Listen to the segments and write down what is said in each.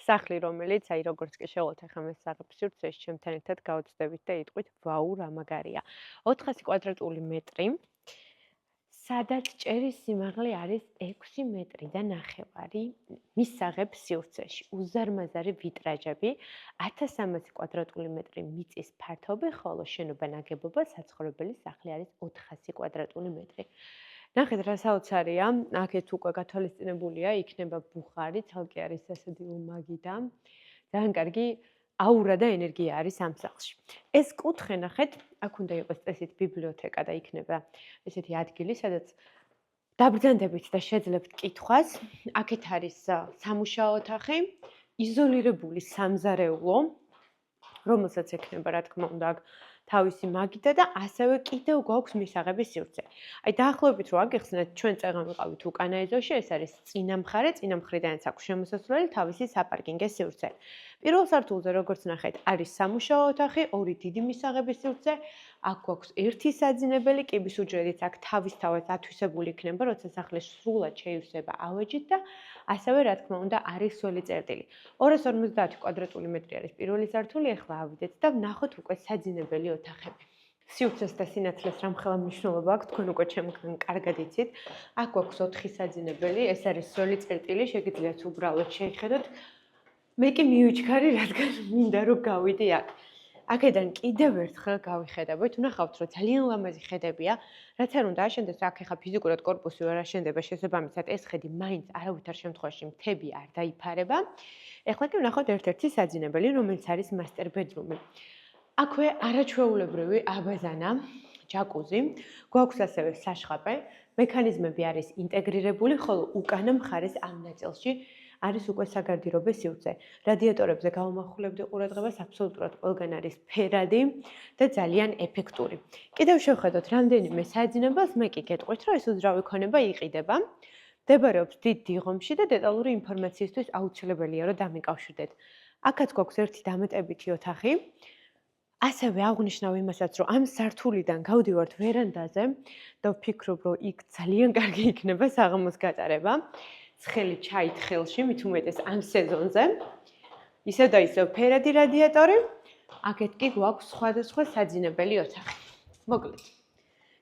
სახლი, რომელიც აი როგორც კი შევალთ ახლა მე საღებს სივრცეში ჩემთან ერთად გავწდებით და იტყვით ვაუ რა მაგარია. 400 კვადრატული მეტრი, სადაც ჭერის სიმაღლე არის 6 მეტრი და ნახევარი, მისაღებს სივრცეში, უზარმაზარი ვიტრაჟები, 1300 კვადრატული მეტრი მიწის ფართობი, ხოლო შენობა ნაგებობა საცხოვრებელი სახლი არის 400 კვადრატული მეტრი. ნახეთ რა საოცარია, აქეთ უკვე გათვალისწინებულია, იქნება ბუხარი, ცალკე არის ესეთი უმაგი და ძალიან კარგი აურა და ენერგია არის ამ სახლში. ეს კუთხე ნახეთ, აქ უნდა იყოს წესით ბიბლიოთეკა და იქნება ესეთი ადგილი, სადაც დაბრძანდებით და შეძლებთ კითხვას. აქეთ არის სამუშაო ოთახი, იზოლირებული სამზარეულო, რომელსაც ექნება რა თქმა უნდა აქ თავისი მაგიდა და ასევე კიდევ გვაქვს მისაღების სივრცე. აი დაახლოებით რომ აგიხსნათ, ჩვენ წეღან ვიყავით უკანა ეზოში, ეს არის წინა მხარე, წინა მხრიდანაც აქვს შემოსასვლელი თავისი საპარკინგე სივრცე. პირველ სართულზე როგორც ნახეთ, არის სამუშაო ოთახი, ორი დიდი მისაღების სივრცე, აქ გვაქვს ერთი საძინებელი, კიბის უჯრედიც აქ თავისთავად ათვისებული იქნება, როცა სახლი სრულად შეივსება ავეჯით და ასევე რა თქმა უნდა არის სველი წერტილი. 250 კვადრატული მეტრი არის პირველი სართული, ახლა ავიდეთ და ვნახოთ უკვე საძინებელი ოთახები. სივრცეს და სინათლეს რამხელა მნიშვნელობა აქვს, თქვენ უკვე ჩემგან კარგად იცით. აქ გვაქვს 4 საძინებელი, ეს არის სველი წერტილი, შეგიძლიათ უბრალოდ შეიხედოთ. მე კი მივიჩქარი, რადგან მინდა რომ გავიდე აქ. აქედან კიდევ ერთხელ გავიხედავთ, ვნახავთ რომ ძალიან ლამაზი ხედებია, რაც არ უნდა აშენდეს, აქ ახლა ფიზიკურად კორპუსი ვერ აშენდება, შესაბამისად ეს ხედი მაინც არავითარ შემთხვევაში მთები არ დაიფარება. ეხლა კი ვნახოთ ერთ-ერთი საძინებელი, რომელიც არის master bedroom-ი. აქვე არაჩვეულებრივი აბაზანა, ჯაკუზი, გვაქვს ასევე საშხაპე, მექანიზმები არის ინტეგრირებული, ხოლო უკანა მხარეს ამ ნაწილში არის უკვე საგარდიობე სივრცე. რადიატორებზე გავამახვილებდი ყურადღებას, აბსოლუტურად ყველგან არის ფერადი და ძალიან ეფექტური. კიდევ შევხედოთ რამდენიმე საძინებელს, მე კი გეტყვით, რომ ეს უძრავი ქონება იყიდება. მდებარეობს დიდ დიღომში და დეტალური ინფორმაციისთვის აუცილებელია, რომ დამიკავშირდეთ. აქაც გვაქვს ერთი დამეტებითი ოთახი. ასევე აღვნიშნავ იმასაც, რომ ამ სართულიდან გავდივართ ვერანდაზე და ვფიქრობ, რომ იქ ძალიან კარგი იქნება საღამოს გატარება. ცხელი ჩაი თხელში, მით უმეტეს ამ სეზონზე. ისევ და ისევ ფერადი რადიატორი. აქეთ კი გვაქვს სხვადასხვა საძინებელი ოთახი. მოკლედ.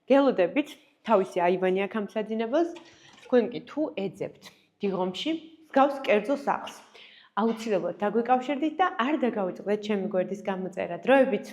გელოდებით, თავისი აივანი აქ ამ საძინებელს, თქვენ კი თუ ეძებთ დიღომში, მსგავს კერძო სახლს. აუცილებლად დაგვიკავშირდით და არ დაგავიწყდეთ ჩემი გვერდის გამოწერა. დროებით!